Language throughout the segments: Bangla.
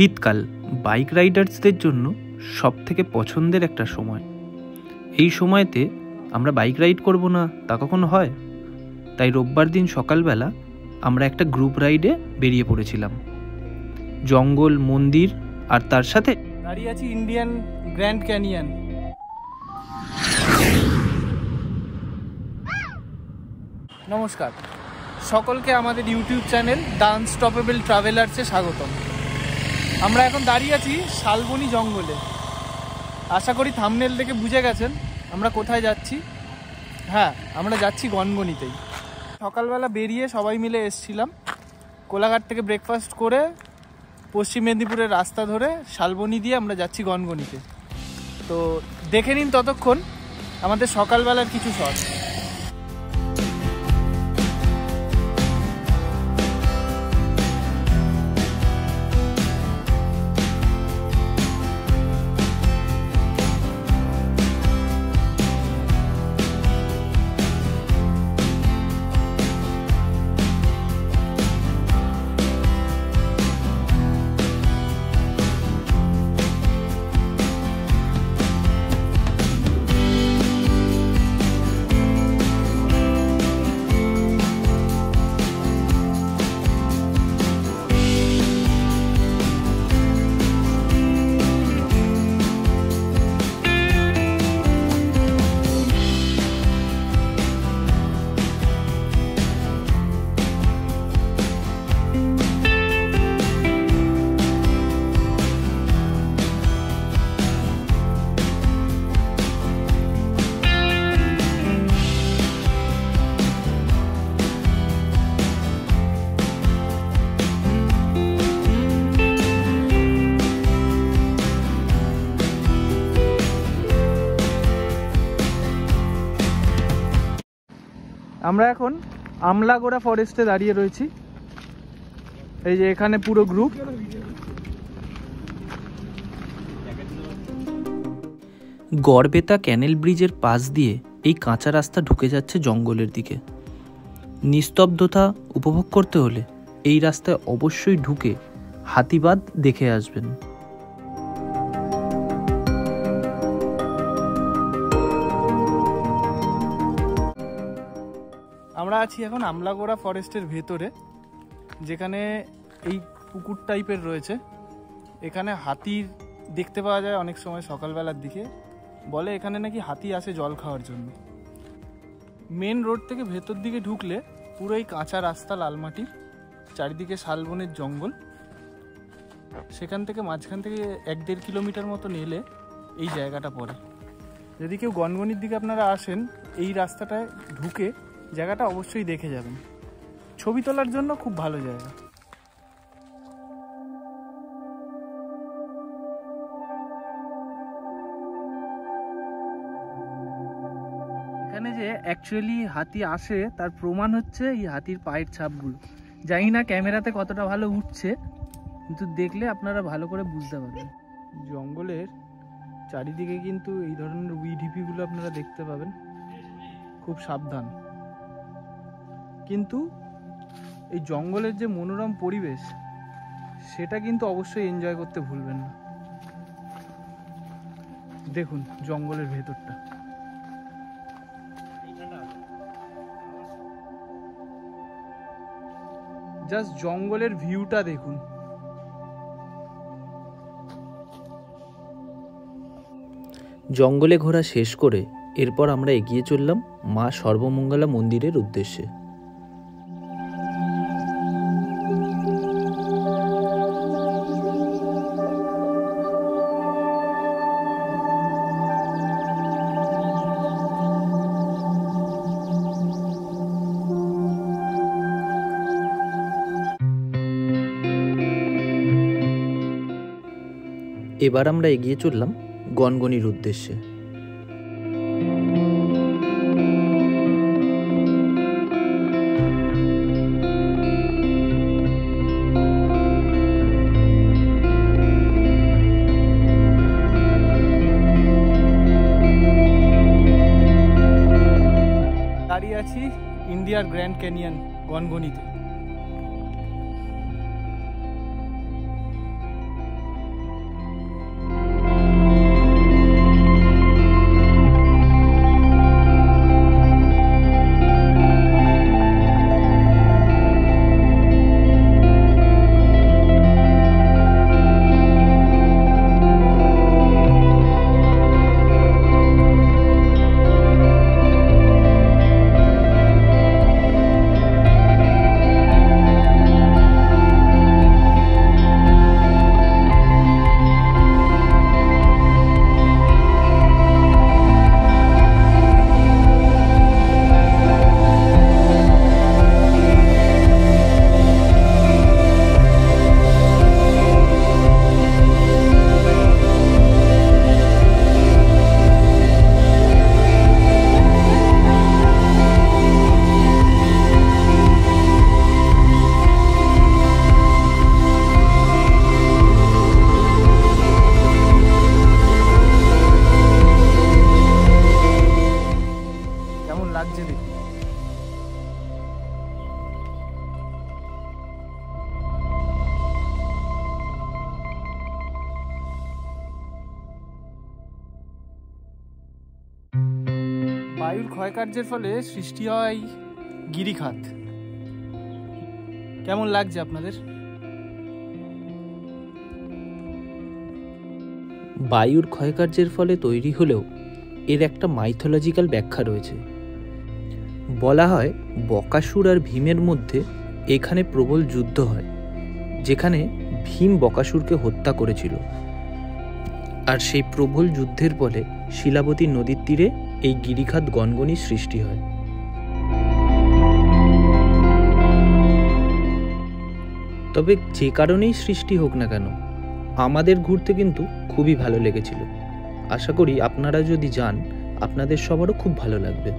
শীতকাল বাইক রাইডার্সদের জন্য সবথেকে পছন্দের একটা সময়। এই সময়তে আমরা বাইক রাইড করব না তা কখনো হয়? তাই রোববার দিন সকালবেলা আমরা একটা গ্রুপ রাইডে বেরিয়ে পড়েছিলাম। জঙ্গল, মন্দির আর তার সাথে দাঁড়িয়ে আছি ইন্ডিয়ান গ্র্যান্ড ক্যানিয়ন। নমস্কার সকলকে, আমাদের ইউটিউব চ্যানেল দ্য আনস্টপেবল ট্রাভেলার্সে স্বাগতম। আমরা এখন দাঁড়িয়ে আছি শালবনী জঙ্গলে। আশা করি থাম্বনেল দেখে বুঝে গেছেন আমরা কোথায় যাচ্ছি। হ্যাঁ, আমরা যাচ্ছি গনগনিতেই। সকালবেলা বেরিয়ে সবাই মিলে এসছিলাম। কোলাঘাট থেকে ব্রেকফাস্ট করে পশ্চিম মেদিনীপুরের রাস্তা ধরে শালবনী দিয়ে আমরা যাচ্ছি গনগনিতে। তো দেখে নিন ততক্ষণ আমাদের সকালবেলার কিছু শট। আমরা এখন আমলাগোড়া ফরেস্টে দাঁড়িয়ে রয়েছি। এই যে এখানে পুরো গ্রুপ। গড়বেতা ক্যানেল ব্রিজের পাশ দিয়ে এই কাঁচা রাস্তা ঢুকে যাচ্ছে জঙ্গলের দিকে। নিস্তব্ধতা উপভোগ করতে হলে এই রাস্তায় অবশ্যই ঢুকে হাতিবাদ দেখে আসবেন। আমরা আছি এখন আমলাগোড়া ফরেস্টের ভেতরে, যেখানে এই পুকুর টাইপের রয়েছে। এখানে হাতির দেখতে পাওয়া যায় অনেক সময় সকালবেলার দিকে। বলে এখানে নাকি হাতি আসে জল খাওয়ার জন্য। মেন রোড থেকে ভেতর দিকে ঢুকলে পুরো এই কাঁচা রাস্তা, লাল মাটি, চারিদিকে শালবনের জঙ্গল। সেখান থেকে মাঝখান থেকে 1-1.5 কিলোমিটার মতো এলে এই জায়গাটা পড়ে। যদি কেউ গনগনির দিকে আপনারা আসেন, এই রাস্তাটায় ঢুকে জায়গাটা অবশ্যই দেখে যাবেন। ছবি তোলার জন্য খুব ভালো জায়গা। এখানে যে অ্যাকচুয়ালি হাতি আসে তার প্রমাণ হচ্ছে এই হাতির পায়ের ছাপগুলো। জানি না ক্যামেরাতে কতটা ভালো উঠছে, কিন্তু দেখলে আপনারা ভালো করে বুঝতে পারবেন। জঙ্গলের চারিদিকে কিন্তু এই ধরনের উইডিপিগুলো আপনারা দেখতে পাবেন। খুব সাবধান। কিন্তু এই জঙ্গলের যে মনোরম পরিবেশ, সেটা কিন্তু অবশ্যই এনজয় করতে ভুলবেন না। দেখুন জঙ্গলের ভেতরটা। জাস্ট জঙ্গলের ভিউটা দেখুন। জঙ্গলে ঘোরা শেষ করে এরপর আমরা এগিয়ে চললাম মা সর্বমঙ্গলা মন্দিরের উদ্দেশ্যে। এবার আমরা এগিয়ে চললাম গনগনির উদ্দেশ্যে। দাঁড়িয়ে আছি ইন্ডিয়ার গ্র্যান্ড ক্যানিয়ন গনগনিতে। বায়ুর ক্ষয়কার্যের ফলে সৃষ্টি হয় গিরিখাত। কেমন লাগছে আপনাদের? বায়ুর ক্ষয়কার্যের ফলে তৈরি হলেও এর একটা মাইথোলজিক্যাল ব্যাখ্যা রয়েছে। বলা হয় বকাসুর আর ভীমের মধ্যে এখানে প্রবল যুদ্ধ হয়, যেখানে ভীম বকাসুরকে হত্যা করেছিল। আর সেই প্রবল যুদ্ধের ফলে শিলাবতী নদীর তীরে এই গিরিখাত গনগনির সৃষ্টি হয়। তবে যে কারণেই সৃষ্টি হোক না কেন, আমাদের ঘুরতে কিন্তু খুবই ভালো লেগেছিল। আশা করি আপনারা যদি যান আপনাদের সবারও খুব ভালো লাগবে।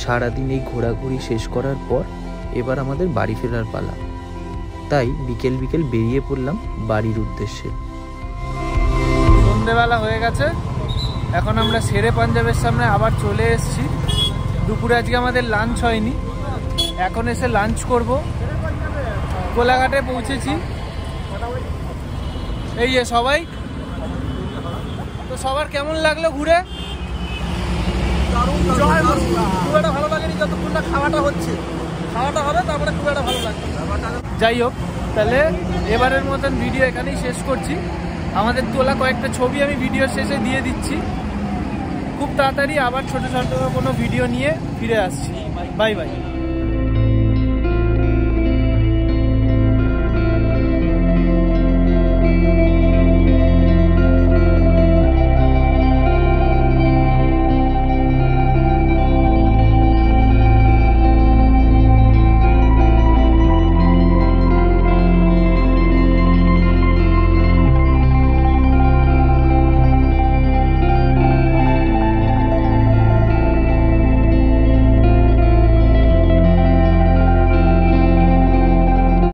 সারাদিন এই ঘোরাঘুরি শেষ করার পর এবার আমাদের বাড়ি ফেরার পালা। তাই বিকেল বিকেল বেরিয়ে পড়লাম বাড়ির উদ্দেশ্যে। সন্ধ্যেবেলা হয়ে গেছে, এখন আমরা শেরে পাঞ্জাবের সামনে আবার চলে এসেছি। দুপুরে আজকে আমাদের লাঞ্চ হয়নি, এখন এসে লাঞ্চ করব। কোলাঘাটে পৌঁছেছি। এই যে সবাই, তো সবার কেমন লাগলো ঘুরে? খুব একটা ভালো লাগেনি যতক্ষণ না খাওয়াটা হচ্ছে। খাওয়াটা হবে তারপরে খুব একটা ভালো লাগবে। যাই হোক, তাহলে এবারের মতন ভিডিও এখানেই শেষ করছি। আমাদের তোলা কয়েকটা ছবি আমি ভিডিওর শেষে দিয়ে দিচ্ছি। খুব তাড়াতাড়ি আবার ছোট ছোট কোনো ভিডিও নিয়ে ফিরে আসছি। Bye bye.